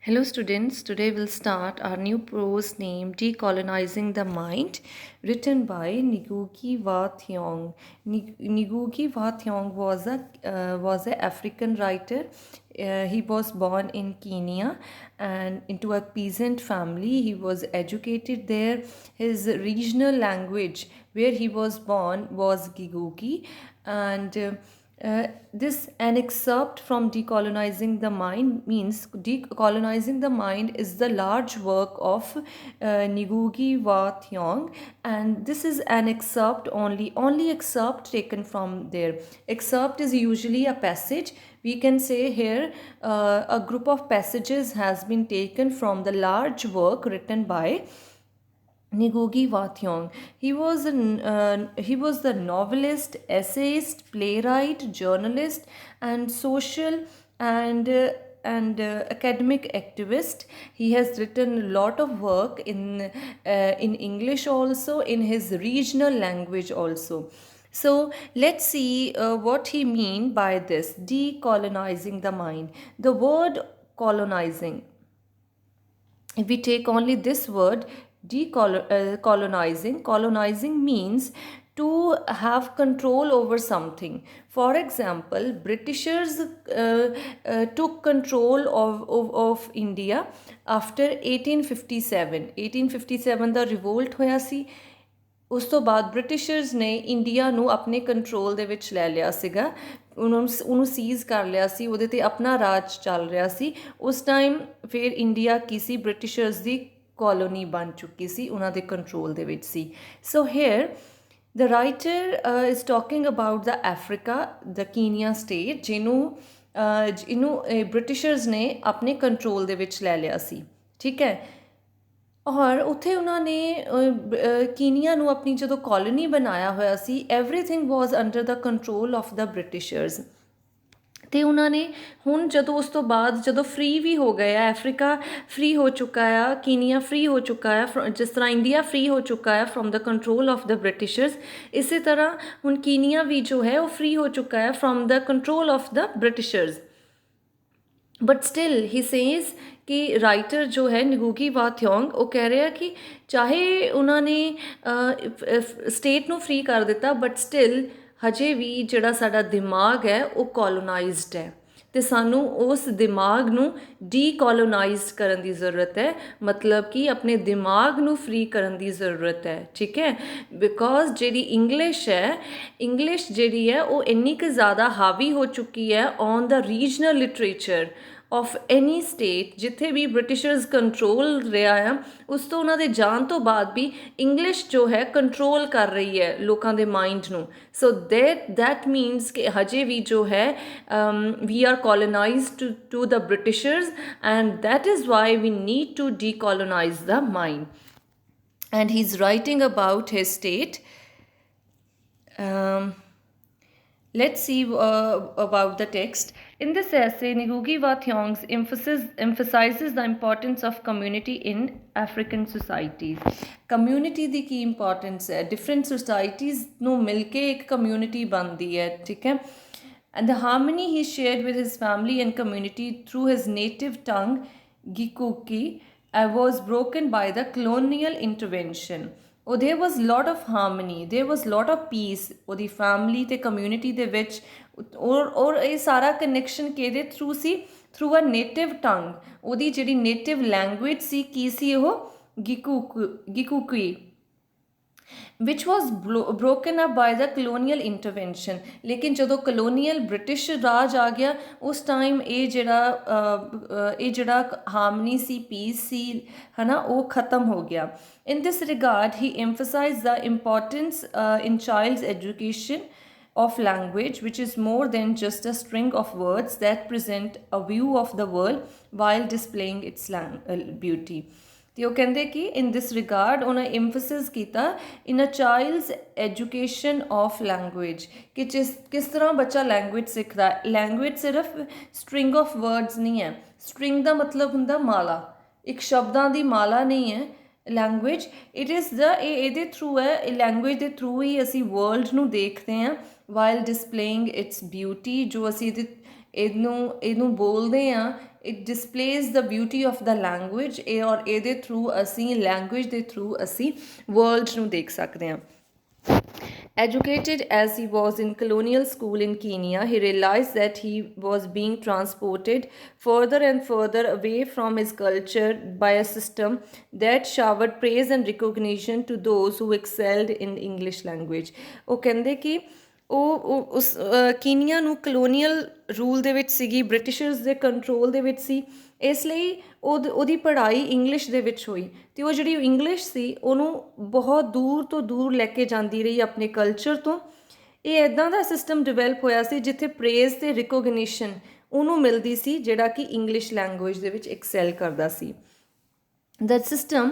Hello students, today we'll start our new prose named Decolonizing the Mind, written by Ngugi Wa Thiong. Ngugi Wa Thiong was a African writer. He was born in Kenya and into a peasant family. He was educated there. His regional language where he was born was Gigugi, and this an excerpt from Decolonizing the Mind means Decolonizing the Mind is the large work of Ngugi Wa Thiong, and this is an excerpt only excerpt taken from there. Excerpt is usually a passage. We can say here a group of passages has been taken from the large work written by Ngugi Wa Thiong. He was the novelist, essayist, playwright, journalist, and social and academic activist. He has written a lot of work in English also, in his regional language also. So let's see what he mean by this decolonizing the mind. The word colonizing, if we take only this word colonizing means to have control over something. For example, Britishers took control of India after 1857. 1857 the revolt ਹੋਇਆ ਸੀ। ਉਸ ਤੋਂ ਬਾਅਦ Britishers ਨੇ India ਨੂੰ ਆਪਣੇ control ਦੇ ਵਿੱਚ ਲੈ ਲਿਆ ਸੀਗਾ, ਉਹਨੂੰ ਸੀਜ਼ ਕਰ ਲਿਆ ਸੀ, ਉਹਦੇ 'ਤੇ ਆਪਣਾ ਰਾਜ ਚੱਲ ਰਿਹਾ ਸੀ ਉਸ ਟਾਈਮ। ਫਿਰ ਇੰਡੀਆ ਕੀ ਸੀ, ਬ੍ਰਿਟਿਸ਼ਰਸ ਦੀ ਕਲੋਨੀ ਬਣ ਚੁੱਕੀ ਸੀ, ਉਹਨਾਂ ਦੇ ਕੰਟਰੋਲ ਦੇ ਵਿੱਚ ਸੀ। So here the writer is talking about the Africa, the Kenya state, ਇਹਨੂੰ ਬ੍ਰਿਟਿਸ਼ਰਸ ਨੇ ਆਪਣੇ ਕੰਟਰੋਲ ਦੇ ਵਿੱਚ ਲੈ ਲਿਆ ਸੀ, ਠੀਕ ਹੈ। ਔਰ ਉੱਥੇ ਉਹਨਾਂ ਨੇ ਕੀਨੀਆ ਨੂੰ ਆਪਣੀ ਜਦੋਂ ਕਲੋਨੀ ਬਣਾਇਆ ਹੋਇਆ ਸੀ, everything was under the control of the britishers. ਅਤੇ ਉਹਨਾਂ ਨੇ ਹੁਣ ਜਦੋਂ ਉਸ ਤੋਂ ਬਾਅਦ ਜਦੋਂ ਫਰੀ ਵੀ ਹੋ ਗਏ ਆ, ਅਫਰੀਕਾ ਫਰੀ ਹੋ ਚੁੱਕਾ ਆ, ਕੀਨੀਆ ਫਰੀ ਹੋ ਚੁੱਕਾ ਆ, ਜਿਸ ਤਰ੍ਹਾਂ ਇੰਡੀਆ ਫਰੀ ਹੋ ਚੁੱਕਾ ਆ from the control of the Britishers, ਇਸੇ ਤਰ੍ਹਾਂ ਹੁਣ ਕੀਨੀਆ ਵੀ ਜੋ ਹੈ ਉਹ ਫਰੀ ਹੋ ਚੁੱਕਾ ਹੈ from the control of the Britishers. But still he says ਕਿ ਰਾਈਟਰ ਜੋ ਹੈ ਨਿਗੂਗੀ ਵਾ ਥਿਓਂਗ, ਉਹ ਕਹਿ ਰਿਹਾ ਕਿ ਚਾਹੇ ਉਹਨਾਂ ਨੇ ਸਟੇਟ ਨੂੰ ਫਰੀ ਕਰ ਦਿੱਤਾ, ਬਟ ਸਟਿਲ ਹਜੇ ਵੀ ਜਿਹੜਾ ਸਾਡਾ ਦਿਮਾਗ ਹੈ ਉਹ ਕੋਲੋਨਾਈਜ਼ਡ ਹੈ, ਅਤੇ ਸਾਨੂੰ ਉਸ ਦਿਮਾਗ ਨੂੰ ਡੀਕੋਲੋਨਾਈਜ਼ਡ ਕਰਨ ਦੀ ਜ਼ਰੂਰਤ ਹੈ। ਮਤਲਬ ਕਿ ਆਪਣੇ ਦਿਮਾਗ ਨੂੰ ਫਰੀ ਕਰਨ ਦੀ ਜ਼ਰੂਰਤ ਹੈ, ਠੀਕ ਹੈ। ਬਿਕੋਜ਼ ਜਿਹੜੀ ਇੰਗਲਿਸ਼ ਹੈ, ਇੰਗਲਿਸ਼ ਜਿਹੜੀ ਹੈ ਉਹ ਇੰਨੀ ਕੁ ਜ਼ਿਆਦਾ ਹਾਵੀ ਹੋ ਚੁੱਕੀ ਹੈ on the regional literature of any state, ਜਿੱਥੇ ਵੀ ਬ੍ਰਿਟਿਸ਼ਰਸ ਕੰਟਰੋਲ ਰਿਹਾ ਆ, ਉਸ ਤੋਂ ਉਹਨਾਂ ਦੇ ਜਾਣ ਤੋਂ ਬਾਅਦ ਵੀ ਇੰਗਲਿਸ਼ ਜੋ ਹੈ ਕੰਟਰੋਲ ਕਰ ਰਹੀ ਹੈ ਲੋਕਾਂ ਦੇ ਮਾਈਂਡ ਨੂੰ। ਸੋ ਦੈਟ ਮੀਨਸ ਕਿ ਹਜੇ ਵੀ ਜੋ ਹੈ we are colonized to the britishers, and that is why we need to decolonize the mind. And he is writing about his state. Let's see about the text. In this essay, Ngugi Wa Thiong emphasizes the importance of community in African societies. Community the Ki importance ਹੈ? Different societies ਨੂੰ ਮਿਲ ਕੇ ਇੱਕ community ਬਣਦੀ ਹੈ, ਠੀਕ ਹੈ। And the harmony he shared with his family and community through his native tongue, Gikuki, was broken by the colonial intervention. there was lot of harmony, there was lot of peace ਉਹਦੀ family ਅਤੇ community ਦੇ ਵਿੱਚ। ਔਰ ਇਹ ਸਾਰਾ connection ਕਿਹਦੇ through ਸੀ? Through ਅ native ਟੰਗ। ਉਹਦੀ ਜਿਹੜੀ ਨੇਟਿਵ ਲੈਂਗੁਏਜ ਸੀ, ਕੀ ਸੀ ਉਹ? ਗਿਕੂਕੀ, which was broken up by the colonial intervention. ਲੇਕਿਨ ਜਦੋਂ colonial British ਰਾਜ ਆ ਗਿਆ, ਉਸ ਟਾਈਮ ਇਹ ਜਿਹੜਾ ਹਾਰਮਨੀ ਸੀ, ਪੀਸ ਸੀ, ਹੈ ਨਾ, ਉਹ ਖਤਮ ਹੋ ਗਿਆ। In this regard, he emphasized the importance in child's education of language, which is more than just a string of words that present a view of the world while displaying its beauty. ਅਤੇ ਉਹ ਕਹਿੰਦੇ ਕਿ ਇਨ ਦਿਸ regard ਉਹਨਾਂ ਐਮਫਸਿਸ ਕੀਤਾ ਇਨ ਅ ਚਾਈਲਡਸ education of language, ਕਿ ਕਿਸ ਤਰ੍ਹਾਂ ਬੱਚਾ ਲੈਂਗੁਏਜ ਸਿੱਖਦਾ। ਲੈਂਗੁਏਜ ਸਿਰਫ ਸਟਰਿੰਗ ਆਫ ਵਰਡਸ ਨਹੀਂ ਹੈ। ਸਟਰਿੰਗ ਦਾ ਮਤਲਬ ਹੁੰਦਾ ਮਾਲਾ, ਇੱਕ ਸ਼ਬਦਾਂ ਦੀ ਮਾਲਾ ਨਹੀਂ ਹੈ ਲੈਂਗੁਏਜ। ਇਟ ਇਜ਼ ਦ ਇਹਦੇ ਥਰੂ ਹੈ, ਲੈਂਗੁਏਜ ਦੇ ਥਰੂ ਹੀ ਅਸੀਂ ਵਰਲਡ ਨੂੰ ਦੇਖਦੇ ਹਾਂ ਵਾਈਲ ਡਿਸਪਲੇਇੰਗ ਇਟਸ ਬਿਊਟੀ। ਜੋ ਅਸੀਂ ਇਹਨੂੰ ਬੋਲਦੇ ਹਾਂ, it displays the beauty of the language, ਔਰ ਇਹਦੇ ਥਰੂ ਅਸੀਂ ਲੈਂਗੁਏਜ ਦੇ ਥਰੂ ਅਸੀਂ ਵਰਲਡ ਨੂੰ ਦੇਖ ਸਕਦੇ ਹਾਂ। Educated as he was in colonial school in Kenya, he realized that he was being transported further and further away from his culture by a system that showered praise and recognition to those who excelled in English language. ਉਹ ਕਹਿੰਦੇ ਕਿ ਉਹ ਉਸ ਕੀਨੀਆ ਨੂੰ colonial rule ਦੇ ਵਿੱਚ ਸੀਗੀ, Britishers ਦੇ ਕੰਟਰੋਲ ਦੇ ਵਿੱਚ ਸੀ, ਇਸ ਲਈ ਉਹਦੀ ਪੜ੍ਹਾਈ ਇੰਗਲਿਸ਼ ਦੇ ਵਿੱਚ ਹੋਈ ਅਤੇ ਉਹ ਜਿਹੜੀ ਇੰਗਲਿਸ਼ ਸੀ ਉਹਨੂੰ ਬਹੁਤ ਦੂਰ ਤੋਂ ਦੂਰ ਲੈ ਕੇ ਜਾਂਦੀ ਰਹੀ ਆਪਣੇ ਕਲਚਰ ਤੋਂ। ਇਹ ਇੱਦਾਂ ਦਾ ਸਿਸਟਮ ਡਿਵੈਲਪ ਹੋਇਆ ਸੀ ਜਿੱਥੇ ਪ੍ਰੇਜ਼ ਅਤੇ ਰਿਕੋਗਨੀਸ਼ਨ ਉਹਨੂੰ ਮਿਲਦੀ ਸੀ ਜਿਹੜਾ ਕਿ ਇੰਗਲਿਸ਼ ਲੈਂਗੁਏਜ ਦੇ ਵਿੱਚ ਐਕਸੈਲ ਕਰਦਾ ਸੀ। The system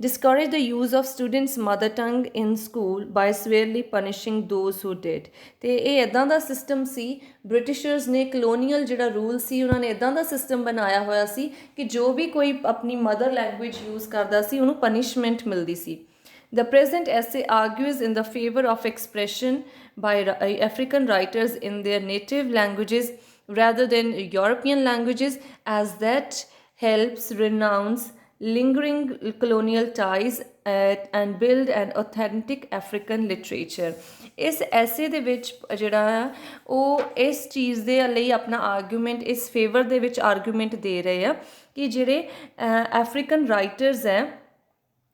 discouraged the use of students' mother tongue in school by severely punishing those who did. ਤੇ ਇਹ ਇੱਦਾਂ ਦਾ ਸਿਸਟਮ ਸੀ, ਬ੍ਰਿਟਿਸ਼ਰਸ ਨੇ ਕਲੋਨੀਅਲ ਜਿਹੜਾ ਰੂਲ ਸੀ ਉਹਨਾਂ ਨੇ ਇੱਦਾਂ ਦਾ ਸਿਸਟਮ ਬਣਾਇਆ ਹੋਇਆ ਸੀ ਕਿ ਜੋ ਵੀ ਕੋਈ ਆਪਣੀ ਮਦਰ ਲੈਂਗੁਏਜ ਯੂਜ਼ ਕਰਦਾ ਸੀ ਉਹਨੂੰ ਪਨਿਸ਼ਮੈਂਟ ਮਿਲਦੀ ਸੀ। The present essay argues in the favor of expression by African writers in their native languages rather than European languages, as that helps renounce lingering colonial ties and build an authentic African literature. ਇਸ ਐਸੇ ਦੇ ਵਿੱਚ ਜਿਹੜਾ ਆ ਉਹ ਇਸ ਚੀਜ਼ ਦੇ ਲਈ ਆਪਣਾ ਆਰਗੂਮੈਂਟ ਇਸ ਫੇਵਰ ਦੇ ਵਿੱਚ ਆਰਗੂਮੈਂਟ ਦੇ ਰਹੇ ਆ ਕਿ ਜਿਹੜੇ ਅਫਰੀਕਨ ਰਾਈਟਰਸ ਹੈ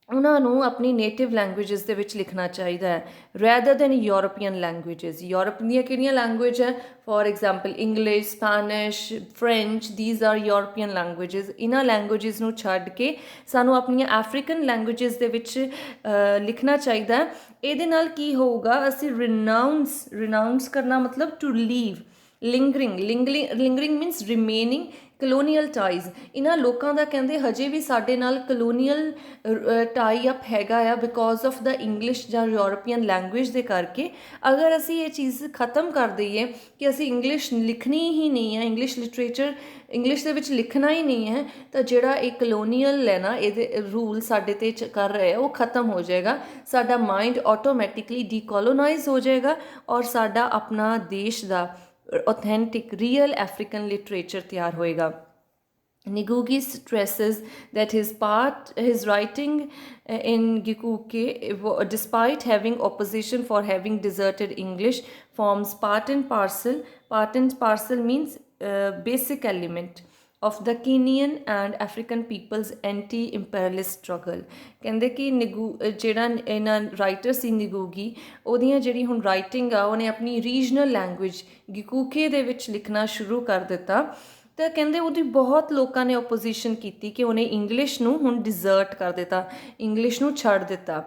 ਉਹਨਾਂ ਨੂੰ ਆਪਣੀ ਨੇਟਿਵ ਲੈਂਗੁਏਜਸ ਦੇ ਵਿੱਚ ਲਿਖਣਾ ਚਾਹੀਦਾ ਹੈ rather than European languages. Europe ਦੀਆਂ ਕਿਹੜੀਆਂ ਲੈਂਗੁਏਜ ਹੈ? For example English, Spanish, French, these are European languages. ਇਹਨਾਂ ਲੈਂਗੁਏਜਸ ਨੂੰ ਛੱਡ ਕੇ ਸਾਨੂੰ ਆਪਣੀਆਂ ਅਫਰੀਕਨ ਲੈਂਗੁਏਜਸ ਦੇ ਵਿੱਚ ਲਿਖਣਾ ਚਾਹੀਦਾ। ਇਹਦੇ ਨਾਲ ਕੀ ਹੋਊਗਾ? ਅਸੀਂ ਰਿਨਾਊਂਸ ਕਰਨਾ ਮਤਲਬ to leave, lingering means remaining colonial ties. ਇਹਨਾਂ ਲੋਕਾਂ ਦਾ ਕਹਿੰਦੇ ਹਜੇ ਵੀ ਸਾਡੇ ਨਾਲ ਕਲੋਨੀਅਲ ਟਾਈ ਅਪ ਹੈਗਾ ਆ ਬਿਕੋਜ਼ ਆਫ ਦਾ ਇੰਗਲਿਸ਼ ਜਾਂ ਯੂਰਪੀਅਨ ਲੈਂਗੁਏਜ ਦੇ ਕਰਕੇ। ਅਗਰ ਅਸੀਂ ਇਹ ਚੀਜ਼ ਖ਼ਤਮ ਕਰ ਦਈਏ ਕਿ ਅਸੀਂ ਇੰਗਲਿਸ਼ ਲਿਖਣੀ ਹੀ ਨਹੀਂ ਹੈ, ਇੰਗਲਿਸ਼ ਲਿਟਰੇਚਰ ਇੰਗਲਿਸ਼ ਦੇ ਵਿੱਚ ਲਿਖਣਾ ਹੀ ਨਹੀਂ ਹੈ, ਤਾਂ ਜਿਹੜਾ ਇਹ ਕਲੋਨੀਅਲ ਹੈ ਨਾ ਇਹਦੇ ਰੂਲ ਸਾਡੇ 'ਤੇ ਕਰ ਰਹੇ ਉਹ ਖ਼ਤਮ ਹੋ ਜਾਏਗਾ। ਸਾਡਾ ਮਾਈਂਡ ਆਟੋਮੈਟਿਕਲੀ ਡੀਕੋਲੋਨਾਈਜ਼ ਹੋ ਜਾਏਗਾ ਔਰ ਸਾਡਾ ਆਪਣਾ ਦੇਸ਼ ਦਾ authentic real African literature ਤਿਆਰ ਹੋਏਗਾ। Ngugi stresses that his writing in Gikuke, despite having opposition for having deserted English, forms part and parcel. Part and parcel means basic element of the Kenyan and African people's anti-imperialist struggle. ਕਹਿੰਦੇ ਕਿ ਜਿਹੜਾ ਇਹਨਾਂ writer ਸੀ ਨਿਗੂਗੀ, ਉਹਦੀਆਂ ਜਿਹੜੀ ਹੁਣ writing ਆ ਉਹਨੇ ਆਪਣੀ ਰੀਜਨਲ ਲੈਂਗੁਏਜ ਗਿਕੂਕੇ ਦੇ ਵਿੱਚ ਲਿਖਣਾ ਸ਼ੁਰੂ ਕਰ ਦਿੱਤਾ। ਤਾਂ ਕਹਿੰਦੇ ਉਹਦੀ ਬਹੁਤ ਲੋਕਾਂ ਨੇ ਓਪੋਜੀਸ਼ਨ ਕੀਤੀ ਕਿ ਉਹਨੇ ਇੰਗਲਿਸ਼ ਨੂੰ ਹੁਣ ਡਿਜ਼ਰਟ ਕਰ ਦਿੱਤਾ, ਇੰਗਲਿਸ਼ ਨੂੰ ਛੱਡ ਦਿੱਤਾ।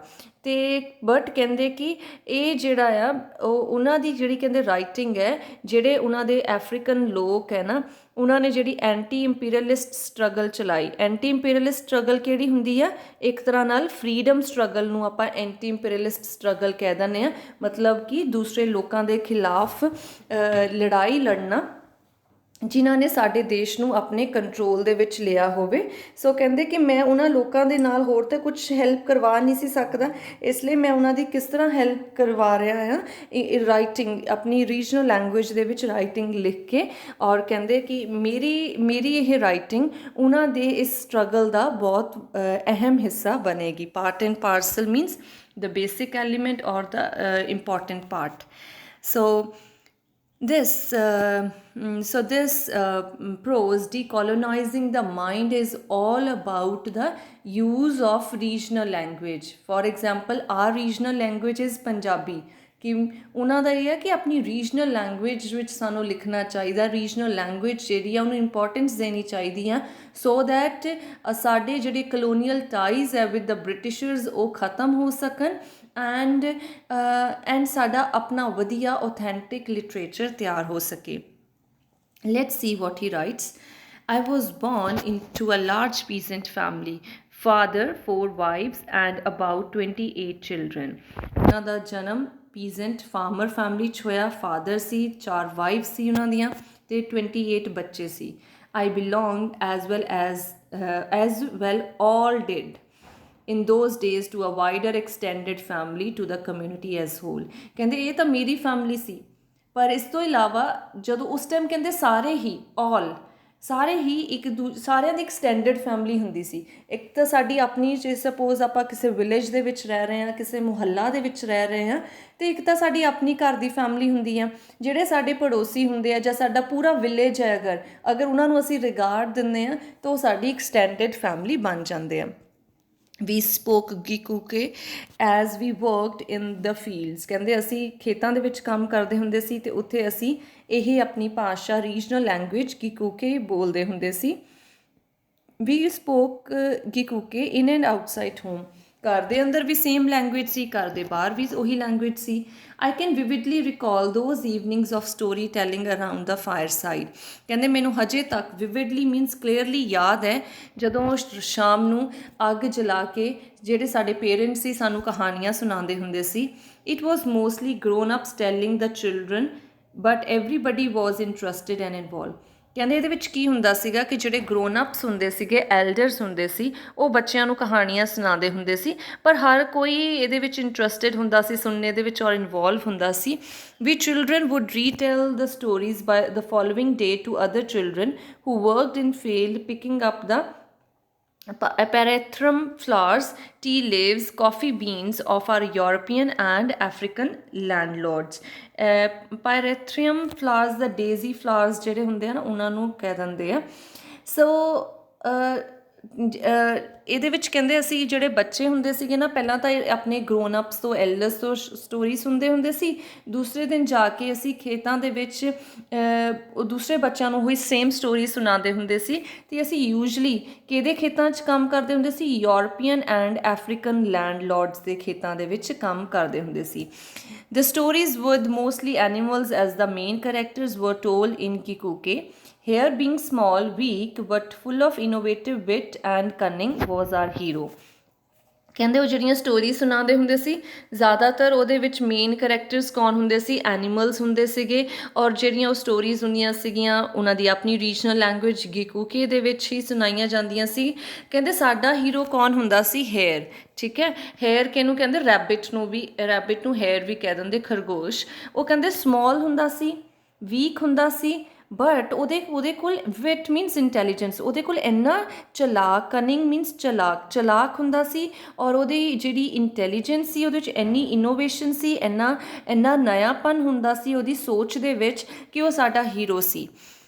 ਅਤੇ ਬਟ ਕਹਿੰਦੇ ਕਿ ਇਹ ਜਿਹੜਾ ਆ ਉਹਨਾਂ ਦੀ ਜਿਹੜੀ ਕਹਿੰਦੇ ਰਾਈਟਿੰਗ ਹੈ, ਜਿਹੜੇ ਉਹਨਾਂ ਦੇ ਅਫਰੀਕਨ ਲੋਕ ਹੈ ਨਾ ਉਹਨਾਂ ਨੇ ਜਿਹੜੀ ਐਂਟੀ ਇੰਪੀਰੀਅਲਿਸਟ ਸਟਰਗਲ ਚਲਾਈ। ਐਂਟੀ ਇੰਪੀਰੀਅਲਿਸਟ ਸਟਰਗਲ ਕਿਹੜੀ ਹੁੰਦੀ ਆ? ਇੱਕ ਤਰ੍ਹਾਂ ਨਾਲ ਫਰੀਡਮ ਸਟਰਗਲ ਨੂੰ ਆਪਾਂ ਐਂਟੀ ਇੰਪੀਰੀਅਲਿਸਟ ਸਟਰਗਲ ਕਹਿ ਦਿੰਦੇ ਹਾਂ, ਮਤਲਬ ਕਿ ਦੂਸਰੇ ਲੋਕਾਂ ਦੇ ਖਿਲਾਫ ਲੜਾਈ ਲੜਨਾ ਜਿਨ੍ਹਾਂ ਨੇ ਸਾਡੇ ਦੇਸ਼ ਨੂੰ ਆਪਣੇ ਕੰਟਰੋਲ ਦੇ ਵਿੱਚ ਲਿਆ ਹੋਵੇ। ਸੋ ਕਹਿੰਦੇ ਕਿ ਮੈਂ ਉਹਨਾਂ ਲੋਕਾਂ ਦੇ ਨਾਲ ਹੋਰ ਤਾਂ ਕੁਛ ਹੈਲਪ ਕਰਵਾ ਨਹੀਂ ਸੀ ਸਕਦਾ, ਇਸ ਲਈ ਮੈਂ ਉਹਨਾਂ ਦੀ ਕਿਸ ਤਰ੍ਹਾਂ ਹੈਲਪ ਕਰਵਾ ਰਿਹਾ ਹਾਂ ਰਾਈਟਿੰਗ ਆਪਣੀ ਰੀਜਨਲ ਲੈਂਗੁਏਜ ਦੇ ਵਿੱਚ ਰਾਈਟਿੰਗ ਲਿਖ ਕੇ। ਔਰ ਕਹਿੰਦੇ ਕਿ ਮੇਰੀ ਇਹ ਰਾਈਟਿੰਗ ਉਹਨਾਂ ਦੇ ਇਸ ਸਟਰਗਲ ਦਾ ਬਹੁਤ ਅਹਿਮ ਹਿੱਸਾ ਬਣੇਗੀ। Part and parcel means the basic element or the important part. This prose, Decolonizing the Mind, is all about the use of regional language. For example, our regional language is Punjabi. ਕਿ ਉਹਨਾਂ ਦਾ ਇਹ ਹੈ ਕਿ ਆਪਣੀ regional language ਵਿੱਚ ਸਾਨੂੰ ਲਿਖਣਾ ਚਾਹੀਦਾ, ਰੀਜਨਲ ਲੈਂਗੁਏਜ ਜਿਹੜੀ ਆ ਉਹਨੂੰ ਇੰਪੋਰਟੈਂਸ ਦੇਣੀ ਚਾਹੀਦੀ ਆ ਸੋ ਦੈਟ ਸਾਡੇ ਜਿਹੜੇ ਕਲੋਨੀਅਲ ਟਾਈਜ਼ ਹੈ ਵਿਦ ਦ ਬ੍ਰਿਟਿਸ਼ਰਸ ਉਹ ਖ਼ਤਮ ਹੋ ਸਕਣ ਐਂਡ ਸਾਡਾ ਆਪਣਾ ਵਧੀਆ authentic ਲਿਟਰੇਚਰ ਤਿਆਰ ਹੋ ਸਕੇ। Let's see what he writes. I was born into a large peasant family. Father, 4 wives and about 28 children. ਉਹਨਾਂ ਦਾ ਜਨਮ ਪੀਜ਼ੈਂਟ ਫਾਰਮਰ ਫੈਮਿਲੀ 'ਚ ਹੋਇਆ। ਫਾਦਰ ਸੀ, 4 ਵਾਈਫ ਸੀ ਉਹਨਾਂ ਦੀਆਂ ਅਤੇ 28 ਬੱਚੇ ਸੀ। I belonged as well all did in those days to a wider extended family, to the community as whole. ਕਹਿੰਦੇ ਇਹ ਤਾਂ ਮੇਰੀ ਫੈਮਿਲੀ ਸੀ ਪਰ ਇਸ ਤੋਂ ਇਲਾਵਾ ਜਦੋਂ ਉਸ ਟਾਈਮ ਕਹਿੰਦੇ ਸਾਰੇ ਹੀ ਸਾਰੇ ਹੀ ਸਾਰਿਆਂ ਦੀ ਇੱਕ ਸਟੈਂਡਰਡ ਫੈਮਿਲੀ ਹੁੰਦੀ ਸੀ। ਇੱਕ ਤਾਂ ਸਾਡੀ ਆਪਣੀ, ਜੇ ਸਪੋਜ਼ ਆਪਾਂ ਕਿਸੇ ਵਿਲੇਜ ਦੇ ਵਿੱਚ ਰਹਿ ਰਹੇ ਹਾਂ, ਕਿਸੇ ਮੁਹੱਲਾ ਦੇ ਵਿੱਚ ਰਹਿ ਰਹੇ ਹਾਂ, ਅਤੇ ਇੱਕ ਤਾਂ ਸਾਡੀ ਆਪਣੀ ਘਰ ਦੀ ਫੈਮਿਲੀ ਹੁੰਦੀ ਆ। ਜਿਹੜੇ ਸਾਡੇ ਪੜੋਸੀ ਹੁੰਦੇ ਆ ਜਾਂ ਸਾਡਾ ਪੂਰਾ ਵਿਲੇਜ ਹੈ, ਅਗਰ ਉਹਨਾਂ ਨੂੰ ਅਸੀਂ ਰਿਗਾਰਡ ਦਿੰਦੇ ਹਾਂ ਤਾਂ ਉਹ ਸਾਡੀ ਇੱਕ ਸਟੈਂਡਰਡ ਫੈਮਿਲੀ ਬਣ ਜਾਂਦੇ ਆ। ਵੀ ਸਪੋਕ ਗੀਕੂਕੇ ਐਜ਼ ਵੀ ਵਰਕਡ ਇਨ ਦ ਫੀਲਡਸ, ਕਹਿੰਦੇ ਅਸੀਂ ਖੇਤਾਂ ਦੇ ਵਿੱਚ ਕੰਮ ਕਰਦੇ ਹੁੰਦੇ ਸੀ ਅਤੇ ਉੱਥੇ ਅਸੀਂ ਇਹ ਆਪਣੀ ਭਾਸ਼ਾ, ਰੀਜਨਲ ਲੈਂਗੁਏਜ ਗੀਕੂਕੇ ਬੋਲਦੇ ਹੁੰਦੇ ਸੀ। We spoke Gikuyu in and outside home, ਘਰ ਦੇ ਅੰਦਰ ਵੀ ਸੇਮ ਲੈਂਗੁਏਜ ਸੀ, ਘਰ ਦੇ ਬਾਹਰ ਵੀ ਉਹੀ ਲੈਂਗੁਏਜ ਸੀ। I can vividly recall those evenings of storytelling around the fireside, ਕਹਿੰਦੇ ਮੈਨੂੰ ਹਜੇ ਤੱਕ ਵਿਵਿਡਲੀ ਮੀਨਸ ਕਲੀਅਰਲੀ ਯਾਦ ਹੈ ਜਦੋਂ ਸ਼ਾਮ ਨੂੰ ਅੱਗ ਜਲਾ ਕੇ ਜਿਹੜੇ ਸਾਡੇ ਪੇਰੈਂਟਸ ਸੀ ਸਾਨੂੰ ਕਹਾਣੀਆਂ ਸੁਣਾਉਂਦੇ ਹੁੰਦੇ ਸੀ। It was mostly grown ups telling the children but everybody was interested and involved, ਕਹਿੰਦੇ ਇਹਦੇ ਵਿੱਚ ਕੀ ਹੁੰਦਾ ਸੀਗਾ ਕਿ ਜਿਹੜੇ ਗਰੋਨ ਅਪਸ ਹੁੰਦੇ ਸੀਗੇ, ਐਲਡਰਸ ਹੁੰਦੇ ਸੀ, ਉਹ ਬੱਚਿਆਂ ਨੂੰ ਕਹਾਣੀਆਂ ਸੁਣਾਉਂਦੇ ਹੁੰਦੇ ਸੀ, ਪਰ ਹਰ ਕੋਈ ਇਹਦੇ ਵਿੱਚ ਇੰਟਰਸਟਿਡ ਹੁੰਦਾ ਸੀ ਸੁਣਨੇ ਦੇ ਵਿੱਚ ਔਰ ਇਨਵੋਲਵ ਹੁੰਦਾ ਸੀ। We children would retell the stories by the following day to other children who worked in field picking up the pyrethrum flowers, tea leaves, coffee beans of our European and African landlords. Pyrethrum flowers the Daisy flowers ਜਿਹੜੇ ਹੁੰਦੇ ਆ ਨਾ ਉਹਨਾਂ ਨੂੰ ਕਹਿ ਦਿੰਦੇ ਆ। ਸੋ ਇਹਦੇ ਵਿੱਚ ਕਹਿੰਦੇ ਅਸੀਂ ਜਿਹੜੇ ਬੱਚੇ ਹੁੰਦੇ ਸੀਗੇ ਨਾ, ਪਹਿਲਾਂ ਤਾਂ ਆਪਣੇ ਗਰੋਨ ਅਪਸ ਤੋਂ, ਐਲਡਰਸ ਤੋਂ ਸਟੋਰੀ ਸੁਣਦੇ ਹੁੰਦੇ ਸੀ, ਦੂਸਰੇ ਦਿਨ ਜਾ ਕੇ ਅਸੀਂ ਖੇਤਾਂ ਦੇ ਵਿੱਚ ਦੂਸਰੇ ਬੱਚਿਆਂ ਨੂੰ ਉਹੀ ਸੇਮ ਸਟੋਰੀ ਸੁਣਾਉਂਦੇ ਹੁੰਦੇ ਸੀ। ਅਤੇ ਅਸੀਂ ਯੂਜਲੀ ਕਿਹਦੇ ਖੇਤਾਂ 'ਚ ਕੰਮ ਕਰਦੇ ਹੁੰਦੇ ਸੀ? ਯੂਰਪੀਅਨ ਐਂਡ ਐਫਰੀਕਨ ਲੈਂਡਲੋਰਡਸ ਦੇ ਖੇਤਾਂ ਦੇ ਵਿੱਚ ਕੰਮ ਕਰਦੇ ਹੁੰਦੇ ਸੀ। The stories with mostly animals as the main characters were told in Kikuke. Here, being small, weak, but full of innovative wit and cunning, was our hero. ਕਹਿੰਦੇ ਉਹ ਜਿਹੜੀਆਂ ਸਟੋਰੀ ਸੁਣਾਉਂਦੇ ਹੁੰਦੇ ਸੀ, ਜ਼ਿਆਦਾਤਰ ਉਹਦੇ ਵਿੱਚ ਮੇਨ ਕਰੈਕਟਰਸ ਕੌਣ ਹੁੰਦੇ ਸੀ? ਐਨੀਮਲਸ ਹੁੰਦੇ ਸੀਗੇ, ਔਰ ਜਿਹੜੀਆਂ ਉਹ ਸਟੋਰੀਜ਼ ਹੁੰਦੀਆਂ ਸੀਗੀਆਂ ਉਹਨਾਂ ਦੀ ਆਪਣੀ ਰੀਜਨਲ ਲੈਂਗੁਏਜ ਗੀਕੂਕੇ ਦੇ ਵਿੱਚ ਹੀ ਸੁਣਾਈਆਂ ਜਾਂਦੀਆਂ ਸੀ। ਕਹਿੰਦੇ ਸਾਡਾ ਹੀਰੋ ਕੌਣ ਹੁੰਦਾ ਸੀ? ਹੇਅਰ, ਠੀਕ ਹੈ। ਹੇਅਰ ਕਿਹਨੂੰ ਕਹਿੰਦੇ? ਰੈਬਿਟ ਨੂੰ ਵੀ, ਰੈਬਿਟ ਨੂੰ ਹੇਅਰ ਵੀ ਕਹਿ ਦਿੰਦੇ, ਖਰਗੋਸ਼। ਉਹ ਕਹਿੰਦੇ ਸਮੋਲ ਹੁੰਦਾ ਸੀ, ਵੀਕ ਹੁੰਦਾ ਸੀ, ਬਟ ਉਹਦੇ ਕੋਲ ਵਿਟ ਮੀਨਸ ਇੰਟੈਲੀਜੈਂਸ, ਉਹਦੇ ਕੋਲ ਇੰਨਾ ਚਲਾਕ, ਕਨਿੰਗ ਮੀਨਸ ਚਲਾਕ ਹੁੰਦਾ ਸੀ, ਔਰ ਉਹਦੀ ਜਿਹੜੀ ਇੰਟੈਲੀਜੈਂਸ ਸੀ ਉਹਦੇ ਵਿੱਚ ਇੰਨੀ ਇਨੋਵੇਸ਼ਨ ਸੀ, ਇੰਨਾ ਨਇਆਪਨ ਹੁੰਦਾ ਸੀ ਉਹਦੀ ਸੋਚ ਦੇ ਵਿੱਚ ਕਿ ਉਹ ਸਾਡਾ hero C.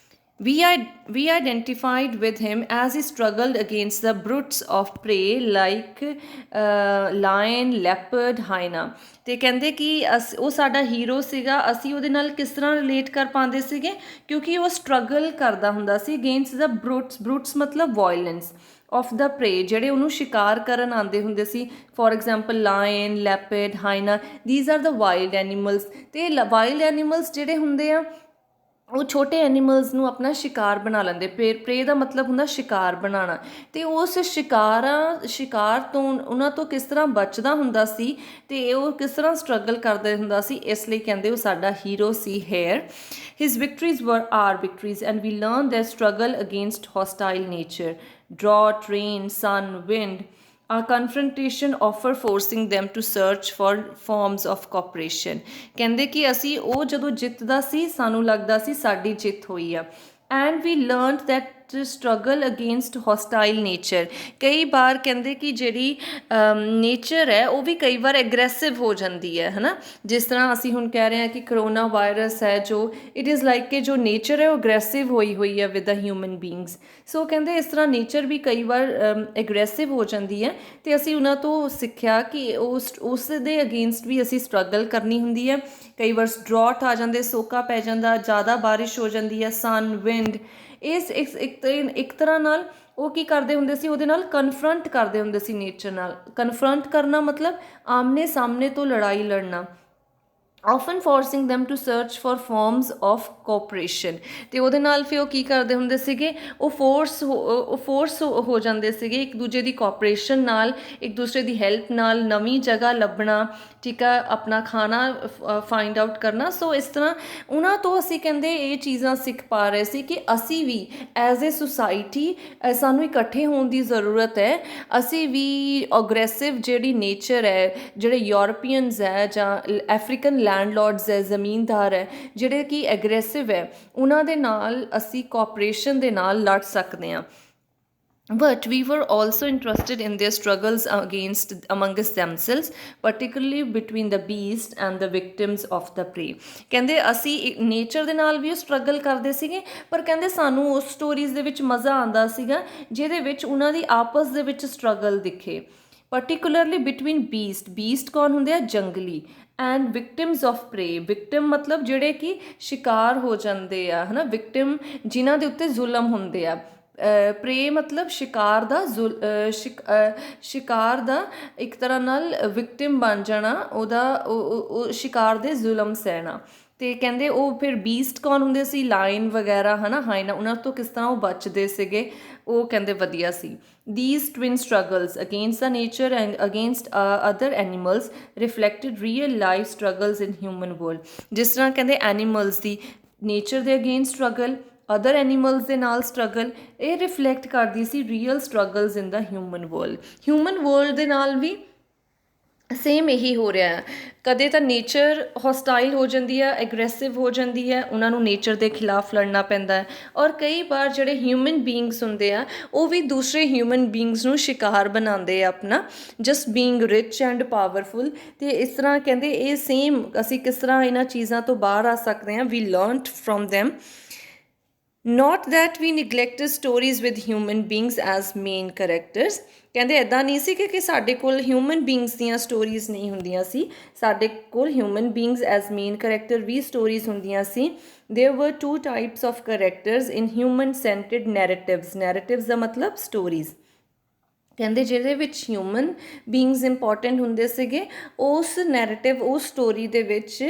We identified with him as he struggled against the brutes of prey like lion, leopard, hyena. ਅਤੇ ਕਹਿੰਦੇ ਕਿ ਉਹ ਸਾਡਾ ਹੀਰੋ ਸੀਗਾ, ਅਸੀਂ ਉਹਦੇ ਨਾਲ ਕਿਸ ਤਰ੍ਹਾਂ ਰਿਲੇਟ ਕਰ ਪਾਉਂਦੇ ਸੀਗੇ? ਕਿਉਂਕਿ ਉਹ ਸਟਰਗਲ ਕਰਦਾ ਹੁੰਦਾ ਸੀ ਅਗੇਂਸਟ ਦਾ ਬਰੂਟਸ ਮਤਲਬ ਵਾਇਲੈਂਸ ਆਫ ਦਾ ਪ੍ਰੇ, ਜਿਹੜੇ ਉਹਨੂੰ ਸ਼ਿਕਾਰ ਕਰਨ ਆਉਂਦੇ ਹੁੰਦੇ ਸੀ। For example lion, leopard, hyena, these are the wild animals. ਅਤੇ ਵਾਈਲਡ ਐਨੀਮਲਸ ਜਿਹੜੇ ਹੁੰਦੇ ਆ ਉਹ ਛੋਟੇ ਐਨੀਮਲਸ ਨੂੰ ਆਪਣਾ ਸ਼ਿਕਾਰ ਬਣਾ ਲੈਂਦੇ। ਪ੍ਰੇ ਦਾ ਮਤਲਬ ਹੁੰਦਾ ਸ਼ਿਕਾਰ ਬਣਾਉਣਾ, ਅਤੇ ਉਸ ਸ਼ਿਕਾਰ ਤੋਂ ਉਹਨਾਂ ਤੋਂ ਕਿਸ ਤਰ੍ਹਾਂ ਬਚਦਾ ਹੁੰਦਾ ਸੀ ਅਤੇ ਉਹ ਕਿਸ ਤਰ੍ਹਾਂ ਸਟਰਗਲ ਕਰਦਾ ਹੁੰਦਾ ਸੀ, ਇਸ ਲਈ ਕਹਿੰਦੇ ਉਹ ਸਾਡਾ ਹੀਰੋ ਸੀ here. His victories were our victories and we learn their struggle against hostile nature, drought, rain, sun, wind. A confrontation offer forcing them to search for forms of cooperation. ਕਹਿੰਦੇ ਕਿ ਅਸੀਂ ਉਹ ਜਦੋਂ ਜਿੱਤਦਾ ਸੀ ਸਾਨੂੰ ਲੱਗਦਾ ਸੀ ਸਾਡੀ ਜਿੱਤ ਹੋਈ ਆ। And we learned that struggle against hostile nature, ਕਈ ਵਾਰ ਕਹਿੰਦੇ ਕਿ ਜਿਹੜੀ ਨੇਚਰ ਹੈ ਉਹ ਵੀ ਕਈ ਵਾਰ ਐਗਰੈਸਿਵ ਹੋ ਜਾਂਦੀ ਹੈ ਨਾ, ਜਿਸ ਤਰ੍ਹਾਂ ਅਸੀਂ ਹੁਣ ਕਹਿ ਰਹੇ ਹਾਂ ਕਿ ਕਰੋਨਾ ਵਾਇਰਸ ਹੈ ਜੋ ਇਟ ਇਜ਼ ਲਾਈਕ ਕਿ ਜੋ ਨੇਚਰ ਹੈ ਉਹ ਅਗਰੈਸਿਵ ਹੋਈ ਹੈ ਵਿਦ ਦਾ ਹਿਊਮਨ ਬੀਇੰਗਸ। ਸੋ ਕਹਿੰਦੇ ਇਸ ਤਰ੍ਹਾਂ ਨੇਚਰ ਵੀ ਕਈ ਵਾਰ ਐਗਰੈਸਿਵ ਹੋ ਜਾਂਦੀ ਹੈ, ਅਤੇ ਅਸੀਂ ਉਹਨਾਂ ਤੋਂ ਸਿੱਖਿਆ ਕਿ ਉਸ ਦੇ ਅਗੇਂਸਟ ਵੀ ਅਸੀਂ ਸਟਰਗਲ ਕਰਨੀ ਹੁੰਦੀ ਹੈ। ਕਈ ਵਾਰ ਡਰੌਟ ਆ ਜਾਂਦੇ, ਸੋਕਾ ਪੈ ਜਾਂਦਾ, ਜ਼ਿਆਦਾ ਬਾਰਿਸ਼ ਹੋ ਜਾਂਦੀ ਹੈ, ਸਨ, ਵਿੰਡ। ਇੱਕ ਤਰ੍ਹਾਂ ਨਾਲ ਉਹ ਕੀ ਕਰਦੇ ਹੁੰਦੇ ਸੀ, ਉਹਦੇ ਨਾਲ ਕਨਫਰੰਟ ਕਰਦੇ ਹੁੰਦੇ ਸੀ ਨੇਚਰ ਨਾਲ। ਕਨਫਰੰਟ ਕਰਨਾ ਮਤਲਬ ਆਮਨੇ ਸਾਹਮਣੇ ਤੋਂ ਲੜਾਈ ਲੜਨਾ। often forcing them to search for forms of cooperation, ਅਤੇ ਉਹਦੇ ਨਾਲ ਫਿਰ ਉਹ ਕੀ ਕਰਦੇ ਹੁੰਦੇ ਸੀਗੇ, ਉਹ ਫੋਰਸ ਹੋ ਜਾਂਦੇ ਸੀਗੇ ਇੱਕ ਦੂਜੇ ਦੀ ਕੋਆਪਰੇਸ਼ਨ ਨਾਲ, ਇੱਕ ਦੂਸਰੇ ਦੀ ਹੈਲਪ ਨਾਲ ਨਵੀਂ ਜਗ੍ਹਾ ਲੱਭਣਾ, ਠੀਕ ਆ, ਆਪਣਾ ਖਾਣਾ ਫਾਈਂਡ ਆਊਟ ਕਰਨਾ। ਸੋ ਇਸ ਤਰ੍ਹਾਂ ਉਹਨਾਂ ਤੋਂ ਅਸੀਂ ਕਹਿੰਦੇ ਇਹ ਚੀਜ਼ਾਂ ਸਿੱਖ ਪਾ ਰਹੇ ਸੀ ਕਿ ਅਸੀਂ ਵੀ ਐਜ਼ ਏ ਸੁਸਾਇਟੀ ਸਾਨੂੰ ਇਕੱਠੇ ਹੋਣ ਦੀ ਜ਼ਰੂਰਤ ਹੈ। ਅਸੀਂ ਵੀ ਅਗਰੈਸਿਵ ਜਿਹੜੀ ਨੇਚਰ ਹੈ, ਜਿਹੜੇ ਯੂਰਪੀਅਨਸ ਹੈ ਜਾਂ ਐਫਰੀਕਨ ਲੈਂਡਲੋਰਡਸ ਹੈ, ਜ਼ਮੀਨਦਾਰ ਹੈ, ਜਿਹੜੇ ਕਿ ਐਗਰੈਸਿਵ ਹੈ, ਉਹਨਾਂ ਦੇ ਨਾਲ ਅਸੀਂ ਕੋਆਪਰੇਸ਼ਨ ਦੇ ਨਾਲ ਲੜ ਸਕਦੇ ਹਾਂ। But we were also interested in their struggles against amongst themselves, particularly between the beast and the victims of the prey. ਕਹਿੰਦੇ ਅਸੀਂ ਨੇਚਰ ਦੇ ਨਾਲ ਵੀ ਉਹ ਸਟਰਗਲ ਕਰਦੇ ਸੀਗੇ, ਪਰ ਕਹਿੰਦੇ ਸਾਨੂੰ ਉਸ ਸਟੋਰੀਜ਼ ਦੇ ਵਿੱਚ ਮਜ਼ਾ ਆਉਂਦਾ ਸੀਗਾ ਜਿਹਦੇ ਵਿੱਚ ਉਹਨਾਂ ਦੀ ਆਪਸ ਦੇ ਵਿੱਚ ਸਟਰਗਲ ਦਿਖੇ। particularly between beast ਕੌਣ ਹੁੰਦੇ ਆ? ਜੰਗਲੀ। ਐਂਡ ਵਿਕਟਿਮਸ ਆਫ ਪ੍ਰੇ, ਵਿਕਟਿਮ ਮਤਲਬ ਜਿਹੜੇ ਕਿ ਸ਼ਿਕਾਰ ਹੋ ਜਾਂਦੇ ਆ, ਹੈ ਨਾ, ਵਿਕਟਿਮ ਜਿਨ੍ਹਾਂ ਦੇ ਉੱਤੇ ਜ਼ੁਲਮ ਹੁੰਦੇ ਆ। ਪ੍ਰੇ ਮਤਲਬ ਸ਼ਿਕਾਰ ਦਾ ਸ਼ਿਕਾਰ ਦਾ ਇੱਕ ਤਰ੍ਹਾਂ ਨਾਲ ਵਿਕਟਿਮ ਬਣ ਜਾਣਾ, ਉਹਦਾ ਸ਼ਿਕਾਰ ਦੇ ਜ਼ੁਲਮ ਸਹਿਣਾ। ਅਤੇ ਕਹਿੰਦੇ ਉਹ ਫਿਰ ਬੀਸਟ ਕੌਣ ਹੁੰਦੇ ਸੀ? ਲਾਇਨ ਵਗੈਰਾ, ਹੈ ਨਾ, ਹਾਈਨਾ, ਉਹਨਾਂ ਤੋਂ ਕਿਸ ਤਰ੍ਹਾਂ ਉਹ ਬਚਦੇ ਸੀਗੇ, ਉਹ ਕਹਿੰਦੇ ਵਧੀਆ ਸੀ। These twin struggles against the nature and against other animals reflected real life struggles in human world। ਜਿਸ ਤਰ੍ਹਾਂ ਕਹਿੰਦੇ ਐਨੀਮਲਸ ਦੀ ਨੇਚਰ ਦੇ ਅਗੇਂਸਟ ਸਟਰਗਲ, ਅਦਰ ਐਨੀਮਲਸ ਦੇ ਨਾਲ ਸਟਰਗਲ, ਇਹ ਰਿਫਲੈਕਟ ਕਰਦੀ ਸੀ ਰੀਅਲ ਸਟਰਗਲਸ ਇਨ ਦਾ ਹਿਊਮਨ ਵਰਲਡ। ਹਿਊਮਨ ਵਰਲਡ ਦੇ ਨਾਲ ਵੀ ਸੇਮ ਇਹੀ ਹੋ ਰਿਹਾ ਹੈ। ਕਦੇ ਤਾਂ ਨੇਚਰ ਹੋਸਟਾਈਲ ਹੋ ਜਾਂਦੀ ਹੈ, ਐਗਰੈਸਿਵ ਹੋ ਜਾਂਦੀ ਹੈ, ਉਹਨਾਂ ਨੂੰ ਨੇਚਰ ਦੇ ਖਿਲਾਫ ਲੜਨਾ ਪੈਂਦਾ ਹੈ। ਔਰ ਕਈ ਵਾਰ ਜਿਹੜੇ ਹਿਊਮਨ ਬੀਇੰਗਸ ਹੁੰਦੇ ਆ ਉਹ ਵੀ ਦੂਸਰੇ ਹਿਊਮਨ ਬੀਇੰਗਸ ਨੂੰ ਸ਼ਿਕਾਰ ਬਣਾਉਂਦੇ ਆ ਆਪਣਾ, just being rich and powerful. ਅਤੇ ਇਸ ਤਰ੍ਹਾਂ ਕਹਿੰਦੇ ਇਹ ਸੇਮ ਅਸੀਂ ਕਿਸ ਤਰ੍ਹਾਂ ਇਹਨਾਂ ਚੀਜ਼ਾਂ ਤੋਂ ਬਾਹਰ ਆ ਸਕਦੇ ਹਾਂ। We learned from them. Not that we neglected stories with human beings as main characters। ਕਹਿੰਦੇ ਇੱਦਾਂ ਨਹੀਂ ਸੀ ਕਿ ਸਾਡੇ ਕੋਲ ਹਿਊਮਨ ਬੀਇੰਗਸ ਦੀਆਂ ਸਟੋਰੀਜ਼ ਨਹੀਂ ਹੁੰਦੀਆਂ ਸੀ, ਸਾਡੇ ਕੋਲ human beings as main character ਵੀ ਸਟੋਰੀਜ਼ ਹੁੰਦੀਆਂ ਸੀ। There were two types of characters in human centered narratives। narratives ਦਾ ਮਤਲਬ ਸਟੋਰੀਜ਼। ਕਹਿੰਦੇ ਜਿਹਦੇ ਵਿੱਚ ਹਿਊਮਨ ਬੀਇੰਗਸ ਇੰਪੋਰਟੈਂਟ ਹੁੰਦੇ ਸੀਗੇ, ਉਸ ਨੈਰੇਟਿਵ, ਉਸ ਸਟੋਰੀ ਦੇ ਵਿੱਚ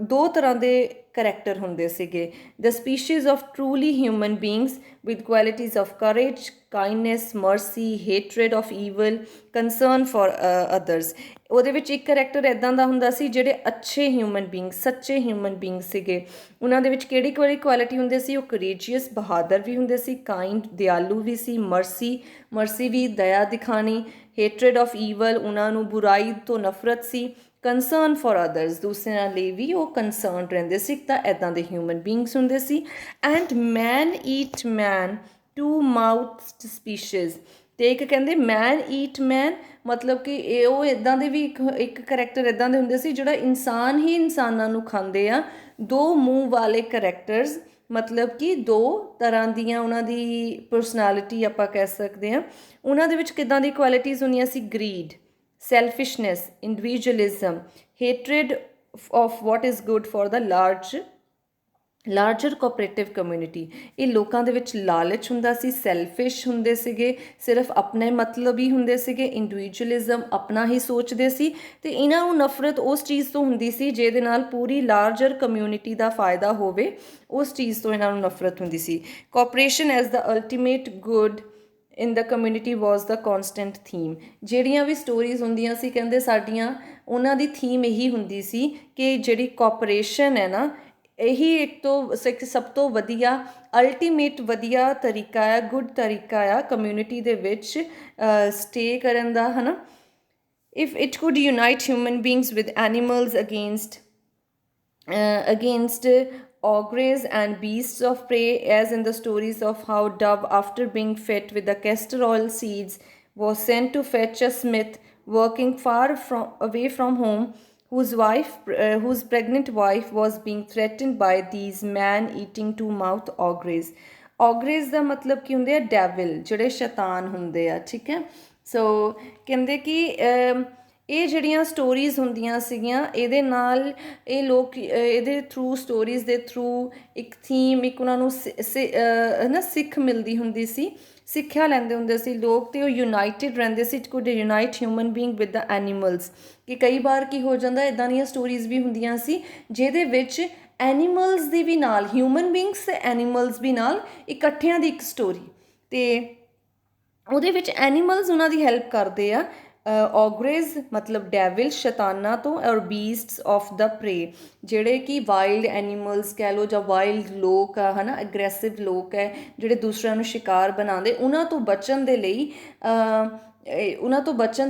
ਦੋ ਤਰ੍ਹਾਂ ਦੇ ਕਰੈਕਟਰ ਹੁੰਦੇ ਸੀਗੇ। The species of truly human beings with qualities of courage, kindness, mercy, hatred of evil, concern for others. ਉਹਦੇ ਵਿੱਚ ਇੱਕ ਕਰੈਕਟਰ ਇੱਦਾਂ ਦਾ ਹੁੰਦਾ ਸੀ ਜਿਹੜੇ ਅੱਛੇ ਹਿਊਮਨ ਬੀਇੰਗ, ਸੱਚੇ ਹਿਊਮਨ ਬੀਇੰਗ ਸੀਗੇ। ਉਹਨਾਂ ਦੇ ਵਿੱਚ ਕਿਹੜੀ ਕਿਹੜੀ ਕੁਆਲਿਟੀ ਹੁੰਦੀ ਸੀ? ਉਹ ਕਰੇਜੀਅਸ, ਬਹਾਦਰ ਵੀ ਹੁੰਦੇ ਸੀ, ਕਾਈਂਡ, ਦਿਆਲੂ ਵੀ ਸੀ, ਮਰਸੀ ਵੀ, ਦਇਆ ਦਿਖਾਣੀ, ਹੇਟਰੇਡ ਆਫ ਈਵਲ, ਉਹਨਾਂ ਨੂੰ ਬੁਰਾਈ ਤੋਂ ਨਫ਼ਰਤ ਸੀ, ਕੰਸਰਨ ਫॉर ਅਦਰਸ, ਦੂਸਰਿਆਂ ਲਈ ਵੀ ਉਹ ਕੰਸਰਨ ਰਹਿੰਦੇ ਸੀ। ਤਾਂ ਇੱਦਾਂ ਦੇ ਹਿਊਮਨ ਬੀਇੰਗਸ ਹੁੰਦੇ ਸੀ। And man eat man, two mouthed species. ਅਤੇ ਇੱਕ ਕਹਿੰਦੇ ਮੈਨ ਈਟ ਮੈਨ, ਮਤਲਬ ਕਿ ਇਹ ਉਹ ਇੱਦਾਂ ਦੇ ਵੀ ਇੱਕ ਕਰੈਕਟਰ ਇੱਦਾਂ ਦੇ ਹੁੰਦੇ ਸੀ ਜਿਹੜਾ ਇਨਸਾਨ ਹੀ ਇਨਸਾਨਾਂ ਨੂੰ ਖਾਂਦੇ ਆ। ਦੋ ਮੂੰਹ ਵਾਲੇ ਕਰੈਕਟਰਸ, ਮਤਲਬ ਕਿ ਦੋ ਤਰ੍ਹਾਂ ਦੀਆਂ ਉਹਨਾਂ ਦੀ ਪਰਸਨੈਲਿਟੀ ਆਪਾਂ ਕਹਿ ਸਕਦੇ ਹਾਂ। ਉਹਨਾਂ ਦੇ ਵਿੱਚ ਕਿੱਦਾਂ ਦੀ ਕੁਆਲਿਟੀਜ਼ ਹੁੰਦੀਆਂ ਸੀ? Greed, selfishness, individualism, hatred of what is good for the larger cooperative community. ਇਹ ਲੋਕਾਂ ਦੇ ਵਿੱਚ ਲਾਲਚ ਹੁੰਦਾ ਸੀ, ਸੈਲਫਿਸ਼ ਹੁੰਦੇ ਸੀਗੇ, ਸਿਰਫ ਆਪਣੇ ਮਤਲਬ ਹੀ ਹੁੰਦੇ ਸੀਗੇ, ਇੰਡੀਵਿਜੂਅਲਿਜ਼ਮ, ਆਪਣਾ ਹੀ ਸੋਚਦੇ ਸੀ। ਅਤੇ ਇਹਨਾਂ ਨੂੰ ਨਫ਼ਰਤ ਉਸ ਚੀਜ਼ ਤੋਂ ਹੁੰਦੀ ਸੀ ਜਿਹਦੇ ਨਾਲ ਪੂਰੀ ਲਾਰਜਰ ਕਮਿਊਨਿਟੀ ਦਾ ਫਾਇਦਾ ਹੋਵੇ, ਉਸ ਚੀਜ਼ ਤੋਂ ਇਹਨਾਂ ਨੂੰ ਨਫ਼ਰਤ ਹੁੰਦੀ ਸੀ। Cooperation as the ultimate good in the community was the constant theme. ਜਿਹੜੀਆਂ ਵੀ ਸਟੋਰੀਜ਼ ਹੁੰਦੀਆਂ ਸੀ ਕਹਿੰਦੇ ਸਾਡੀਆਂ, ਉਹਨਾਂ ਦੀ ਥੀਮ ਇਹੀ ਹੁੰਦੀ ਸੀ ਕਿ ਜਿਹੜੀ ਕੋਆਪਰੇਸ਼ਨ ਹੈ ਨਾ, ਇਹੀ ਸਭ ਤੋਂ ਵਧੀਆ ਅਲਟੀਮੇਟ ਵਧੀਆ ਤਰੀਕਾ ਆ, ਗੁੱਡ ਤਰੀਕਾ ਆ ਕਮਿਊਨਿਟੀ ਦੇ ਵਿੱਚ ਸਟੇ ਕਰਨ ਦਾ, ਹੈ ਨਾ। If it could unite human beings with animals against ogres and beasts of prey, as in the stories of how dove, after being fed with the castor oil seeds, was sent to fetch a smith working far away from home, whose pregnant wife was being threatened by these man-eating two-mouthed ogres। ogres ਦਾ ਮਤਲਬ ਕੀ ਹੁੰਦੇ ਆ? Devil, ਜਿਹੜੇ ਸ਼ੈਤਾਨ ਹੁੰਦੇ ਆ, ਠੀਕ ਹੈ। ਸੋ ਕਹਿੰਦੇ ਕਿ ਇਹ ਜਿਹੜੀਆਂ ਸਟੋਰੀਜ਼ ਹੁੰਦੀਆਂ ਸੀਗੀਆਂ, ਇਹਦੇ ਨਾਲ ਇਹ ਲੋਕ ਇਹਦੇ ਥਰੂ, ਸਟੋਰੀਜ਼ ਦੇ ਥਰੂ ਇੱਕ ਥੀਮ, ਇੱਕ ਉਹਨਾਂ ਨੂੰ ਨਾ ਸਿੱਖ ਮਿਲਦੀ ਹੁੰਦੀ ਸੀ, ਸਿੱਖਿਆ ਲੈਂਦੇ ਹੁੰਦੇ ਸੀ ਲੋਕ, ਅਤੇ ਉਹ ਯੂਨਾਈਟਿਡ ਰਹਿੰਦੇ ਸੀ। It could unite human being with the animals. ਕਿ ਕਈ ਵਾਰ ਕੀ ਹੋ ਜਾਂਦਾ, ਇੱਦਾਂ ਦੀਆਂ ਸਟੋਰੀਜ਼ ਵੀ ਹੁੰਦੀਆਂ ਸੀ ਜਿਹਦੇ ਵਿੱਚ ਐਨੀਮਲਸ ਦੀ ਵੀ ਨਾਲ, ਹਿਊਮਨ ਬੀਇੰਗਸ ਅਤੇ ਐਨੀਮਲਸ ਵੀ ਨਾਲ ਇਕੱਠਿਆਂ ਦੀ ਇੱਕ ਸਟੋਰੀ, ਅਤੇ ਉਹਦੇ ਵਿੱਚ ਐਨੀਮਲਸ ਉਹਨਾਂ ਦੀ ਹੈਲਪ ਕਰਦੇ ਆ। ਔਗਰੇਜ਼ ਮਤਲਬ ਡੈਵਿਲ, ਸ਼ੈਤਾਨਾਂ ਤੋਂ, ਔਰ ਬੀਸਟਸ ਆਫ ਦ ਪ੍ਰੇ, ਜਿਹੜੇ ਕਿ ਵਾਈਲਡ ਐਨੀਮਲਸ ਕਹਿ ਲਓ, ਜਾਂ ਵਾਈਲਡ ਲੋਕ ਆ, ਹੈ ਨਾ, ਐਗਰੈਸਿਵ ਲੋਕ ਹੈ ਜਿਹੜੇ ਦੂਸਰਿਆਂ ਨੂੰ ਸ਼ਿਕਾਰ ਬਣਾਉਂਦੇ, ਉਹਨਾਂ ਤੋਂ ਬਚਣ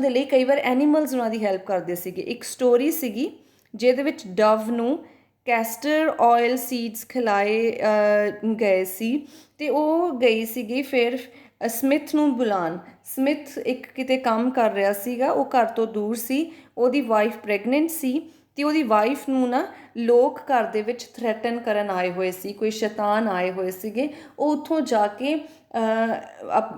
ਦੇ ਲਈ ਕਈ ਵਾਰ ਐਨੀਮਲਸ ਉਹਨਾਂ ਦੀ ਹੈਲਪ ਕਰਦੇ ਸੀਗੇ। ਇੱਕ ਸਟੋਰੀ ਸੀਗੀ ਜਿਹਦੇ ਵਿੱਚ ਡਵ ਨੂੰ ਕੈਸਟਰ ਆਇਲ ਸੀਡਸ ਖਿਲਾਏ ਗਏ ਸੀ ਅਤੇ ਉਹ ਗਈ ਸੀਗੀ ਫਿਰ ਸਮਿਥ ਨੂੰ ਬੁਲਾਉਣ। ਸਮਿਥ ਇੱਕ ਕਿਤੇ ਕੰਮ ਕਰ ਰਿਹਾ ਸੀਗਾ, ਉਹ ਘਰ ਤੋਂ ਦੂਰ ਸੀ, ਉਹਦੀ ਵਾਈਫ ਪ੍ਰੈਗਨੈਂਟ ਸੀ ਅਤੇ ਉਹਦੀ ਵਾਈਫ ਨੂੰ ਨਾ ਲੋਕ ਘਰ ਦੇ ਵਿੱਚ ਥ੍ਰੈਟਨ ਕਰਨ ਆਏ ਹੋਏ ਸੀ, ਕੋਈ ਸ਼ੈਤਾਨ ਆਏ ਹੋਏ ਸੀਗੇ। ਉਹ ਉੱਥੋਂ ਜਾ ਕੇ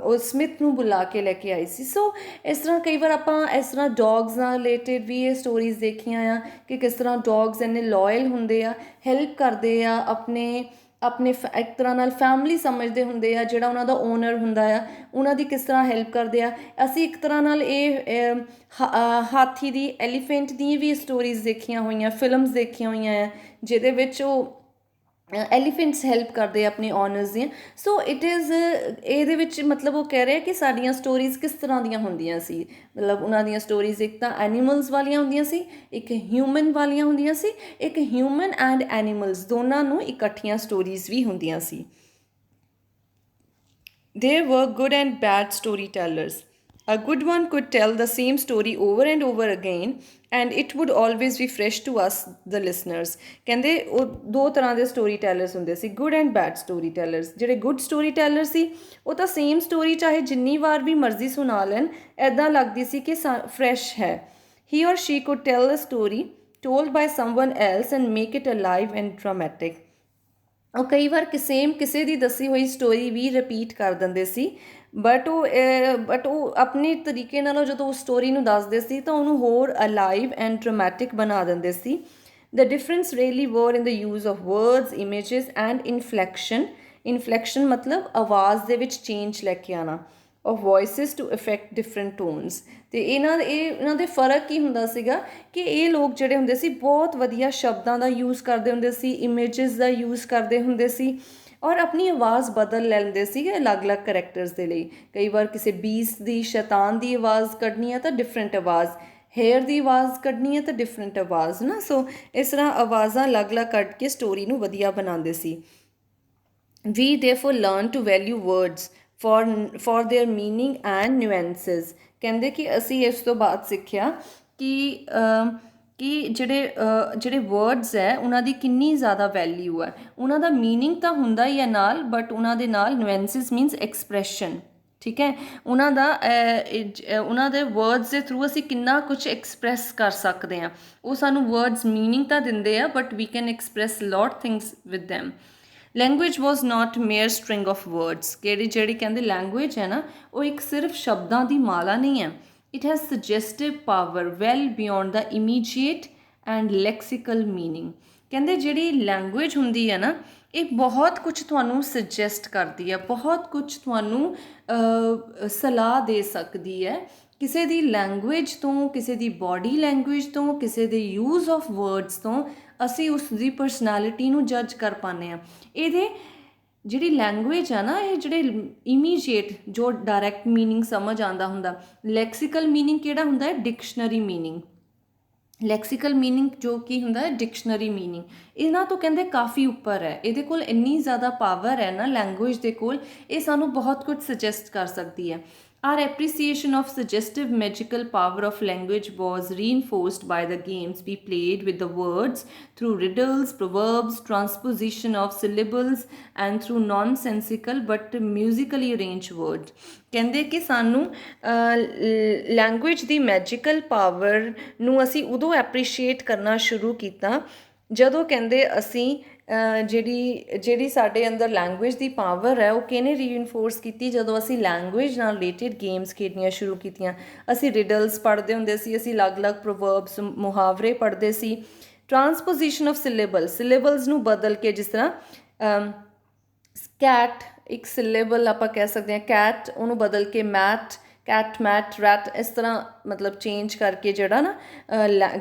ਉਹ ਸਮਿਥ ਨੂੰ ਬੁਲਾ ਕੇ ਲੈ ਕੇ ਆਈ ਸੀ। ਸੋ ਇਸ ਤਰ੍ਹਾਂ ਕਈ ਵਾਰ ਆਪਾਂ ਇਸ ਤਰ੍ਹਾਂ ਡੋਗਸ ਨਾਲ ਰਿਲੇਟਿਡ ਵੀ ਇਹ ਸਟੋਰੀਜ਼ ਦੇਖੀਆਂ ਆ ਕਿ ਕਿਸ ਤਰ੍ਹਾਂ ਡੋਗਸ ਇੰਨੇ ਲੋਇਲ ਹੁੰਦੇ ਆ, ਹੈਲਪ ਕਰਦੇ ਆ, ਆਪਣੇ ਇੱਕ ਤਰ੍ਹਾਂ ਨਾਲ ਫੈਮਿਲੀ ਸਮਝਦੇ ਹੁੰਦੇ ਆ, ਜਿਹੜਾ ਉਹਨਾਂ ਦਾ ਓਨਰ ਹੁੰਦਾ ਆ ਉਹਨਾਂ ਦੀ ਕਿਸ ਤਰ੍ਹਾਂ ਹੈਲਪ ਕਰਦੇ ਆ। ਅਸੀਂ ਇੱਕ ਤਰ੍ਹਾਂ ਨਾਲ ਇਹ ਹਾਥੀ ਦੀ, ਐਲੀਫੈਂਟ ਦੀ ਵੀ ਸਟੋਰੀਜ਼ ਦੇਖੀਆਂ ਹੋਈਆਂ, ਫਿਲਮਸ ਦੇਖੀਆਂ ਹੋਈਆਂ ਆ ਜਿਹਦੇ ਵਿੱਚ ਉਹ ਐਲੀਫੈਂਟਸ ਹੈਲਪ ਕਰਦੇ ਆ ਆਪਣੇ ਓਨਰਸ ਦੀਆਂ। ਸੋ ਇਟ ਇਜ਼ ਇਹਦੇ ਵਿੱਚ ਮਤਲਬ ਉਹ ਕਹਿ ਰਿਹਾ ਕਿ ਸਾਡੀਆਂ ਸਟੋਰੀਜ਼ ਕਿਸ ਤਰ੍ਹਾਂ ਦੀਆਂ ਹੁੰਦੀਆਂ ਸੀ, ਮਤਲਬ ਉਹਨਾਂ ਦੀਆਂ ਸਟੋਰੀਜ਼ ਇੱਕ ਤਾਂ ਐਨੀਮਲਸ ਵਾਲੀਆਂ ਹੁੰਦੀਆਂ ਸੀ, ਇੱਕ ਹਿਊਮਨ ਵਾਲੀਆਂ ਹੁੰਦੀਆਂ ਸੀ, ਇੱਕ ਹਿਊਮਨ ਐਂਡ ਐਨੀਮਲਸ ਦੋਨਾਂ ਨੂੰ ਇਕੱਠੀਆਂ ਸਟੋਰੀਜ਼ ਵੀ ਹੁੰਦੀਆਂ ਸੀ। There were good and bad storytellers. A good one could tell the same story over and over again and it would always be fresh to us, the listeners. ਕਹਿੰਦੇ ਉਹ ਦੋ ਤਰ੍ਹਾਂ ਦੇ ਸਟੋਰੀ ਟੈਲਰਸ ਹੁੰਦੇ ਸੀ, ਗੁੱਡ ਐਂਡ ਬੈਡ ਸਟੋਰੀ ਟੈਲਰਸ। ਜਿਹੜੇ good story teller ਸੀ ਉਹ ਤਾਂ same story ਚਾਹੇ ਜਿੰਨੀ ਵਾਰ ਵੀ ਮਰਜ਼ੀ ਸੁਣਾ ਲੈਣ, ਇੱਦਾਂ ਲੱਗਦੀ ਸੀ ਕਿ ਫਰੈਸ਼ ਹੈ। He or she could tell a story told by someone else and make it alive and dramatic. ਉਹ ਕਈ ਵਾਰ ਕਿਸੇ ਦੀ ਦੱਸੀ ਹੋਈ ਸਟੋਰੀ ਵੀ ਰਿਪੀਟ ਕਰ ਦਿੰਦੇ ਸੀ, ਬਟ ਉਹ ਆਪਣੇ ਤਰੀਕੇ ਨਾਲ ਜਦੋਂ ਉਸ ਸਟੋਰੀ ਨੂੰ ਦੱਸਦੇ ਸੀ ਤਾਂ ਉਹਨੂੰ ਹੋਰ ਅਲਾਈਵ ਐਂਡ ਡਰਾਮੈਟਿਕ ਬਣਾ ਦਿੰਦੇ ਸੀ। ਦ difference really were in the use of words, images and inflection ਮਤਲਬ ਆਵਾਜ਼ ਦੇ ਵਿੱਚ ਚੇਂਜ ਲੈ ਕੇ ਆਉਣਾ, of voices to affect different tones। ਅਤੇ ਇਹਨਾਂ ਦੇ ਫਰਕ ਕੀ ਹੁੰਦਾ ਸੀਗਾ ਕਿ ਇਹ ਲੋਕ ਜਿਹੜੇ ਹੁੰਦੇ ਸੀ ਬਹੁਤ ਵਧੀਆ ਸ਼ਬਦਾਂ ਦਾ ਯੂਜ਼ ਕਰਦੇ ਹੁੰਦੇ ਸੀ, ਇਮੇਜਿਸ ਦਾ ਯੂਜ਼ ਕਰਦੇ ਹੁੰਦੇ ਸੀ ਔਰ ਆਪਣੀ ਆਵਾਜ਼ ਬਦਲ ਲੈਂਦੇ ਸੀਗੇ ਅਲੱਗ-ਅਲੱਗ ਕਰੈਕਟਰਸ ਦੇ ਲਈ। ਕਈ ਵਾਰ ਕਿਸੇ ਬੀਸਟ ਦੀ, ਸ਼ੈਤਾਨ ਦੀ ਆਵਾਜ਼ ਕੱਢਣੀ ਹੈ ਤਾਂ ਡਿਫਰੈਂਟ ਆਵਾਜ਼, ਹੇਅਰ ਦੀ ਆਵਾਜ਼ ਕੱਢਣੀ ਹੈ ਤਾਂ ਡਿਫਰੈਂਟ ਆਵਾਜ਼ ਨਾ। ਸੋ ਇਸ ਤਰ੍ਹਾਂ ਆਵਾਜ਼ਾਂ ਅਲੱਗ-ਅਲੱਗ ਕੱਢ ਕੇ ਸਟੋਰੀ ਨੂੰ ਵਧੀਆ ਬਣਾਉਂਦੇ ਸੀ। We therefore learn to value words for their meaning and nuances। ਕਹਿੰਦੇ ਕਿ ਅਸੀਂ ਇਸ ਤੋਂ ਬਾਅਦ ਸਿੱਖਿਆ ਕਿ ਜਿਹੜੇ ਵਰਡਸ ਹੈ ਉਹਨਾਂ ਦੀ ਕਿੰਨੀ ਜ਼ਿਆਦਾ ਵੈਲਿਊ ਹੈ। ਉਹਨਾਂ ਦਾ ਮੀਨਿੰਗ ਤਾਂ ਹੁੰਦਾ ਹੀ ਹੈ ਨਾਲ, ਬਟ ਉਹਨਾਂ ਦੇ ਨਾਲ nuances ਮੀਨਸ ਐਕਸਪ੍ਰੈਸ਼ਨ, ਠੀਕ ਹੈ। ਉਹਨਾਂ ਦੇ ਵਰਡਸ ਦੇ ਥਰੂ ਅਸੀਂ ਕਿੰਨਾ ਕੁਛ ਐਕਸਪ੍ਰੈਸ ਕਰ ਸਕਦੇ ਹਾਂ। ਉਹ ਸਾਨੂੰ ਵਰਡਸ ਮੀਨਿੰਗ ਤਾਂ ਦਿੰਦੇ ਆ but we can express lot things with them. Language was not mere string of words. ਜਿਹੜੀ ਕਹਿੰਦੇ ਲੈਂਗੁਏਜ ਹੈ ਨਾ ਉਹ ਇੱਕ ਸਿਰਫ ਸ਼ਬਦਾਂ ਦੀ ਮਾਲਾ ਨਹੀਂ ਹੈ। It has suggestive power well beyond the immediate and lexical meaning. ਕਹਿੰਦੇ ਜਿਹੜੀ ਲੈਂਗੁਏਜ ਹੁੰਦੀ ਹੈ ਨਾ ਇਹ ਬਹੁਤ ਕੁਛ ਤੁਹਾਨੂੰ ਸੁਜੈਸਟ ਕਰਦੀ ਹੈ, ਬਹੁਤ ਕੁਛ ਤੁਹਾਨੂੰ ਸਲਾਹ ਦੇ ਸਕਦੀ ਹੈ। ਕਿਸੇ ਦੀ ਲੈਂਗੁਏਜ ਤੋਂ, ਕਿਸੇ ਦੀ ਬੋਡੀ ਲੈਂਗੁਏਜ ਤੋਂ, ਕਿਸੇ ਦੇ ਯੂਜ਼ ਆਫ ਵਰਡਸ ਤੋਂ ਅਸੀਂ ਉਸ ਦੀ ਪਰਸਨੈਲਿਟੀ ਨੂੰ ਜੱਜ ਕਰ ਪਾਉਂਦੇ ਹਾਂ। ਇਹਦੇ ਜਿਹੜੀ ਲੈਂਗੁਏਜ ਆ ਨਾ ਇਹ ਜਿਹੜੇ ਇਮੀਡੀਏਟ ਜੋ ਡਾਇਰੈਕਟ ਮੀਨਿੰਗ ਸਮਝ ਆਉਂਦਾ ਹੁੰਦਾ, ਲੈਕਸੀਕਲ ਮੀਨਿੰਗ ਕਿਹੜਾ ਹੁੰਦਾ ਹੈ, ਡਿਕਸ਼ਨਰੀ ਮੀਨਿੰਗ। ਲੈਕਸੀਕਲ ਮੀਨਿੰਗ ਜੋ ਕੀ ਹੁੰਦਾ ਹੈ, ਡਿਕਸ਼ਨਰੀ ਮੀਨਿੰਗ। ਇਹਨਾਂ ਤੋਂ ਕਹਿੰਦੇ ਕਾਫੀ ਉੱਪਰ ਹੈ, ਇਹਦੇ ਕੋਲ ਇੰਨੀ ਜ਼ਿਆਦਾ ਪਾਵਰ ਹੈ ਨਾ ਲੈਂਗੁਏਜ ਦੇ ਕੋਲ, ਇਹ ਸਾਨੂੰ ਬਹੁਤ ਕੁਝ ਸੁਜੈਸਟ ਕਰ ਸਕਦੀ ਹੈ। Our appreciation of suggestive magical power of language was reinforced by the games we played with the words through riddles, proverbs, transposition of syllables and through nonsensical but musically arranged words। ਕਹਿੰਦੇ ਕਿ ਸਾਨੂੰ language ਦੀ magical power ਨੂੰ ਅਸੀਂ ਉਦੋਂ appreciate ਕਰਨਾ ਸ਼ੁਰੂ ਕੀਤਾ ਜਦੋਂ ਕਹਿੰਦੇ ਅਸੀਂ ਜਿਹੜੀ ਸਾਡੇ ਅੰਦਰ ਲੈਂਗੁਏਜ ਦੀ ਪਾਵਰ ਹੈ ਉਹ ਕਿਹਨੇ ਰੀਇਨਫੋਰਸ ਕੀਤੀ, ਜਦੋਂ ਅਸੀਂ ਲੈਂਗੁਏਜ ਨਾਲ ਰਿਲੇਟਿਡ ਗੇਮਸ ਖੇਡਣੀਆਂ ਸ਼ੁਰੂ ਕੀਤੀਆਂ। ਅਸੀਂ ਰਿਡਲਸ ਪੜ੍ਹਦੇ ਹੁੰਦੇ ਸੀ, ਅਸੀਂ ਅਲੱਗ-ਅਲੱਗ ਪ੍ਰੋਵਰਬਸ, ਮੁਹਾਵਰੇ ਪੜ੍ਹਦੇ ਸੀ। ਟਰਾਂਸਪੋਜੀਸ਼ਨ ਆਫ ਸਿਲੇਬਲਸ ਨੂੰ ਬਦਲ ਕੇ, ਜਿਸ ਤਰ੍ਹਾਂ ਕੈਟ ਇੱਕ ਸਿਲੇਬਲ ਆਪਾਂ ਕਹਿ ਸਕਦੇ ਹਾਂ, ਕੈਟ ਉਹਨੂੰ ਬਦਲ ਕੇ ਮੈਟ, ਕੈਟ ਮੈਟ ਰੈਟ, ਇਸ ਤਰ੍ਹਾਂ ਮਤਲਬ ਚੇਂਜ ਕਰਕੇ ਜਿਹੜਾ ਨਾ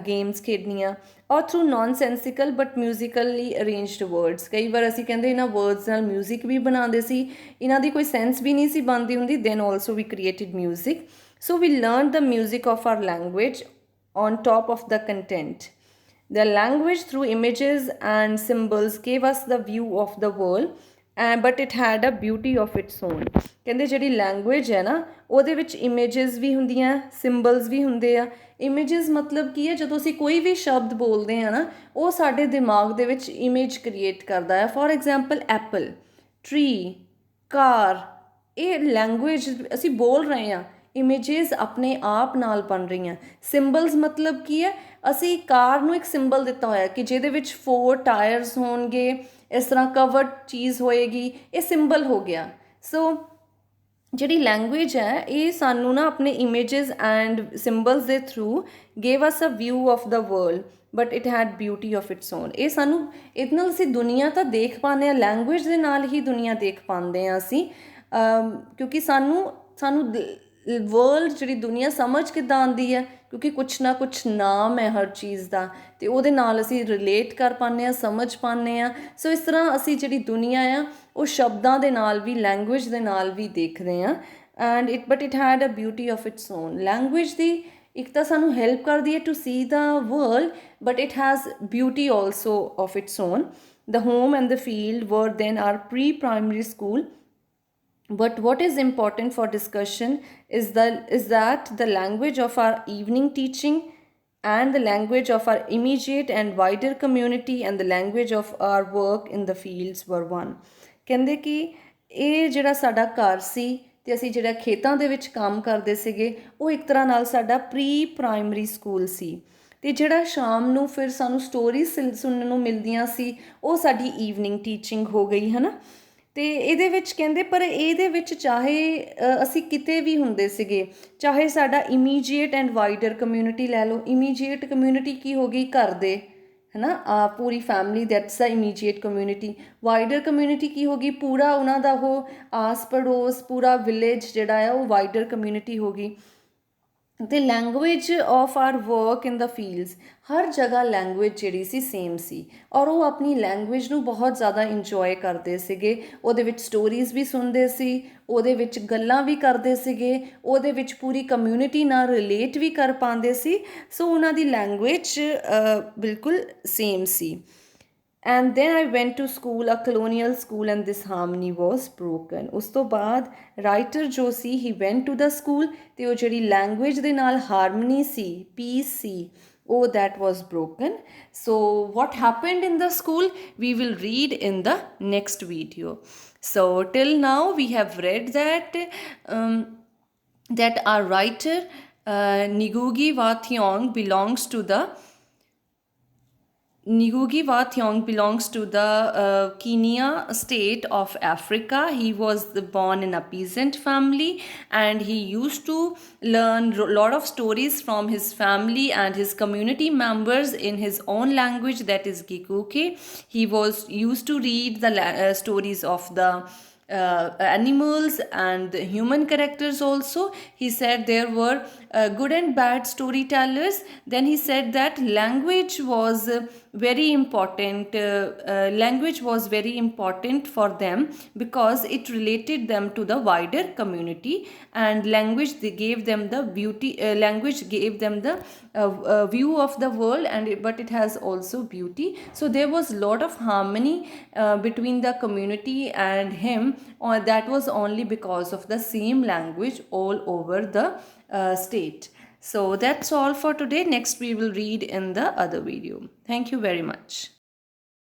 ਗੇਮਸ ਖੇਡਣੀਆਂ। ਔਰ through ਨੌਨਸੈਂਸਿਕਲ but musically arranged words. ਕਈ ਵਾਰ ਅਸੀਂ ਕਹਿੰਦੇ ਇਹਨਾਂ ਵਰਡਸ ਨਾਲ ਮਿਊਜ਼ਿਕ ਵੀ ਬਣਾਉਂਦੇ ਸੀ, ਇਹਨਾਂ ਦੀ ਕੋਈ ਸੈਂਸ ਵੀ ਨਹੀਂ ਸੀ ਬਣਦੀ ਹੁੰਦੀ, then also we created music. So we learn the music of our language on top of the content. The language through images and symbols gave us the view of the world but it had a beauty of its own. ਕਹਿੰਦੇ ਜਿਹੜੀ language ਹੈ ਨਾ ਉਹਦੇ ਵਿੱਚ images ਵੀ ਹੁੰਦੀਆਂ, ਸਿੰਬਲਸ ਵੀ ਹੁੰਦੇ ਆ। Images ਮਤਲਬ ਕੀ ਹੈ, ਜਦੋਂ ਅਸੀਂ ਕੋਈ ਵੀ ਸ਼ਬਦ ਬੋਲਦੇ ਹਾਂ ਨਾ ਉਹ ਸਾਡੇ ਦਿਮਾਗ ਦੇ ਵਿੱਚ ਇਮੇਜ ਕ੍ਰੀਏਟ ਕਰਦਾ ਹੈ। ਫੋਰ ਐਗਜ਼ਾਮਪਲ ਐਪਲ, ਟਰੀ, ਕਾਰ, ਇਹ ਲੈਂਗੁਏਜ ਅਸੀਂ ਬੋਲ ਰਹੇ ਹਾਂ, ਇਮੇਜਿਸ ਆਪਣੇ ਆਪ ਨਾਲ ਬਣ ਰਹੀਆਂ। ਸਿੰਬਲਸ ਮਤਲਬ ਕੀ ਹੈ, ਅਸੀਂ ਕਾਰ ਨੂੰ ਇੱਕ ਸਿੰਬਲ ਦਿੱਤਾ ਹੋਇਆ ਕਿ ਜਿਹਦੇ ਵਿੱਚ 4 ਟਾਇਰਸ ਹੋਣਗੇ, ਇਸ ਤਰ੍ਹਾਂ ਕਵਰਡ ਚੀਜ਼ ਹੋਏਗੀ, ਇਹ ਸਿੰਬਲ ਹੋ ਗਿਆ। ਸੋ ਜਿਹੜੀ ਲੈਂਗੁਏਜ ਹੈ ਇਹ ਸਾਨੂੰ ਨਾ ਆਪਣੇ ਇਮੇਜਿਸ ਐਂਡ ਸਿੰਬਲਸ ਦੇ through gave us a view of the world but it had beauty of its own. ਇਹ ਸਾਨੂੰ ਇਹਦੇ ਨਾਲ ਅਸੀਂ ਦੁਨੀਆ ਤਾਂ ਦੇਖ ਪਾਉਂਦੇ ਹਾਂ, ਲੈਂਗੁਏਜ ਦੇ ਨਾਲ ਹੀ ਦੁਨੀਆ ਦੇਖ ਪਾਉਂਦੇ ਹਾਂ ਅਸੀਂ, ਕਿਉਂਕਿ ਸਾਨੂੰ ਵਰਲਡ ਜਿਹੜੀ ਦੁਨੀਆ ਸਮਝ ਕਿੱਦਾਂ ਆਉਂਦੀ ਹੈ, ਕਿਉਂਕਿ ਕੁਛ ਨਾ ਕੁਛ ਨਾਮ ਹੈ ਹਰ ਚੀਜ਼ ਦਾ, ਅਤੇ ਉਹਦੇ ਨਾਲ ਅਸੀਂ ਰਿਲੇਟ ਕਰ ਪਾਉਂਦੇ ਹਾਂ, ਸਮਝ ਪਾਉਂਦੇ ਹਾਂ। ਸੋ ਇਸ ਤਰ੍ਹਾਂ ਅਸੀਂ ਜਿਹੜੀ ਦੁਨੀਆ ਆ ਉਹ ਸ਼ਬਦਾਂ ਦੇ ਨਾਲ ਵੀ, ਲੈਂਗੁਏਜ ਦੇ ਨਾਲ ਵੀ ਦੇਖਦੇ ਹਾਂ। And but it had a beauty of its own. Language ਦੀ ਇੱਕ ਤਾਂ ਸਾਨੂੰ ਹੈਲਪ ਕਰਦੀ ਹੈ to see the world, but it has beauty also of its own. The home and the field were then our pre-primary school. But what is important for discussion is that the language of our evening teaching and the language of our immediate and wider community and the language of our work in the fields were one. ਕਹਿੰਦੇ ਕਿ ਇਹ ਜਿਹੜਾ ਸਾਡਾ ਘਰ ਸੀ ਅਤੇ ਅਸੀਂ ਜਿਹੜਾ ਖੇਤਾਂ ਦੇ ਵਿੱਚ ਕੰਮ ਕਰਦੇ ਸੀਗੇ ਉਹ ਇੱਕ ਤਰ੍ਹਾਂ ਨਾਲ ਸਾਡਾ ਪ੍ਰੀ ਪ੍ਰਾਇਮਰੀ ਸਕੂਲ ਸੀ। ਅਤੇ ਜਿਹੜਾ ਸ਼ਾਮ ਨੂੰ ਫਿਰ ਸਾਨੂੰ ਸਟੋਰੀਜ਼ ਸੁਣਨ ਨੂੰ ਮਿਲਦੀਆਂ ਸੀ ਉਹ ਸਾਡੀ ਈਵਨਿੰਗ ਟੀਚਿੰਗ ਹੋ ਗਈ, ਹੈ ਨਾ। ਅਤੇ ਇਹਦੇ ਵਿੱਚ ਕਹਿੰਦੇ ਪਰ ਇਹਦੇ ਵਿੱਚ ਚਾਹੇ ਅਸੀਂ ਕਿਤੇ ਵੀ ਹੁੰਦੇ ਸੀਗੇ, ਚਾਹੇ ਸਾਡਾ ਇਮੀਡੀਏਟ ਐਂਡ ਵਾਈਡਰ ਕਮਿਊਨਿਟੀ ਲੈ ਲਓ। ਇਮੀਡੀਏਟ ਕਮਿਊਨਿਟੀ ਕੀ ਹੋ ਗਈ, ਘਰ ਦੇ, ਹੈ ਨਾ, ਪੂਰੀ family, that's the immediate community. Wider community ਕੀ ਹੋ ਗਈ, ਪੂਰਾ ਉਹਨਾਂ ਦਾ ਉਹ ਆਸ ਪੜੋਸ, ਪੂਰਾ ਵਿਲੇਜ ਜਿਹੜਾ ਆ ਉਹ ਵਾਈਡਰ ਕਮਿਊਨਿਟੀ ਹੋ ਗਈ। ਅਤੇ language of our work in the fields, ਹਰ ਜਗ੍ਹਾ ਲੈਂਗੁਏਜ ਜਿਹੜੀ ਸੀ ਸੇਮ ਸੀ, ਔਰ ਉਹ ਆਪਣੀ ਲੈਂਗੁਏਜ ਨੂੰ ਬਹੁਤ ਜ਼ਿਆਦਾ ਇੰਜੋਏ ਕਰਦੇ ਸੀਗੇ। ਉਹਦੇ ਵਿੱਚ ਸਟੋਰੀਜ਼ ਵੀ ਸੁਣਦੇ ਸੀ, ਉਹਦੇ ਵਿੱਚ ਗੱਲਾਂ ਵੀ ਕਰਦੇ ਸੀਗੇ, ਉਹਦੇ ਵਿੱਚ ਪੂਰੀ ਕਮਿਊਨਿਟੀ ਨਾਲ ਰਿਲੇਟ ਵੀ ਕਰ ਪਾਉਂਦੇ ਸੀ। ਸੋ ਉਹਨਾਂ ਦੀ ਲੈਂਗੁਏਜ ਬਿਲਕੁਲ same C. And then I went to school, a colonial school, and this harmony was broken. ਉਸ ਤੋਂ ਬਾਅਦ ਰਾਈਟਰ ਜੋ ਸੀ he went to the school, ਅਤੇ ਉਹ ਜਿਹੜੀ ਲੈਂਗੁਏਜ ਦੇ ਨਾਲ harmony C, piece C, oh, that was broken. So what happened in the school we will read in the next video. So till now we have read that our writer Ngugi Wa Thiong belongs to the Kenya state of Africa. He was born in a peasant family and he used to learn a lot of stories from his family and his community members in his own language, that is Gikuke. He was used to read the stories of the animals and human characters also. He said there were good and bad storytellers. Then he said that language was very important. Language was very important for them because it related them to the wider community, and language they gave them the beauty. Language gave them the view of the world, but it has also beauty. So there was a lot of harmony between the community and him, or that was only because of the same language all over the state. So that's all for today. Next we will read in the other video. Thank you very much.